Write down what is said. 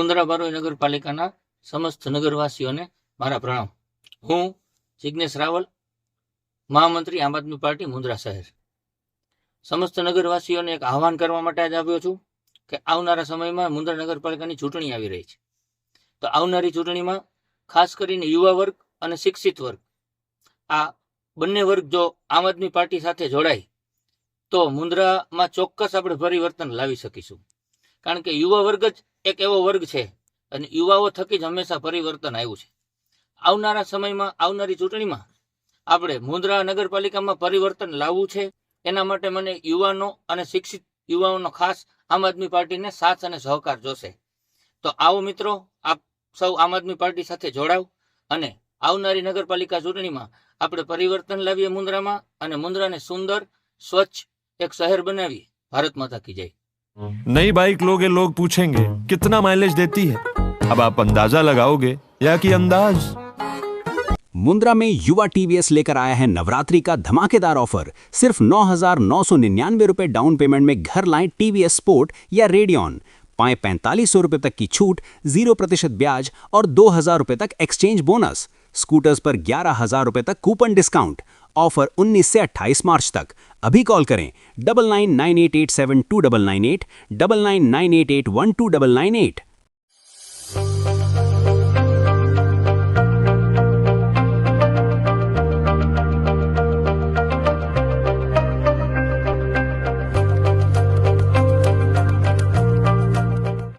મુન્દ્રા બારોઈ નગરપાલિકાના સમસ્ત નગરવાસીઓને મારા પ્રણામ। હું જિગ્નેશ રાવલ, મહામંત્રી આમ આદમી પાર્ટી મુન્દ્રા શહેર। સમસ્ત નગરવાસીઓને એક આહવાન કરવા માટે આજ આવ્યો છું કે આવનારા સમયમાં મુન્દ્રા નગરપાલિકાની ચૂંટણી આવી રહી છે, તો આવનારી ચૂંટણીમાં ખાસ કરીને યુવા વર્ગ અને શિક્ષિત વર્ગ, આ બંને વર્ગ જો આમ આદમી પાર્ટી સાથે જોડાય તો મુન્દ્રામાં ચોક્કસ આપણે પરિવર્તન લાવી શકીશું। કારણ કે યુવા વર્ગ જ એક એવો વર્ગ છે અને યુવાઓ થકી જ હંમેશા પરિવર્તન આવ્યું છે। આવનારા સમયમાં આવનારી ચૂંટણીમાં આપણે મુન્દ્રા નગરપાલિકામાં પરિવર્તન લાવવું છે, એના માટે મને યુવાનો અને શિક્ષિત યુવાઓનો ખાસ આમ આદમી પાર્ટીને સાથ અને સહકાર જોશે। તો આવો મિત્રો, આપ સૌ આમ આદમી પાર્ટી સાથે જોડાવ અને આવનારી નગરપાલિકા ચૂંટણીમાં આપણે પરિવર્તન લાવીએ મુન્દ્રામાં અને મુન્દ્રાને સુંદર સ્વચ્છ એક શહેર બનાવીએ। ભારત માતા की जय। नई बाइक लोगे, लोग पूछेंगे कितना माइलेज देती है। अब आप अंदाजा लगाओगे या कि अंदाज। मुंद्रा में युवा टीवीएस लेकर आया है नवरात्रि का धमाकेदार ऑफर। सिर्फ 9,999 रुपए डाउन पेमेंट में घर लाएं टीवीएस स्पोर्ट या रेडियन। पाएं 4500 रुपए तक की छूट, 0% ब्याज और 2,000 रुपए तक एक्सचेंज बोनस। स्कूटर्स पर 11,000 रुपए तक कूपन डिस्काउंट। ऑफर 19 से 28 मार्च तक। अभी कॉल करें 9998872998, 9998812998।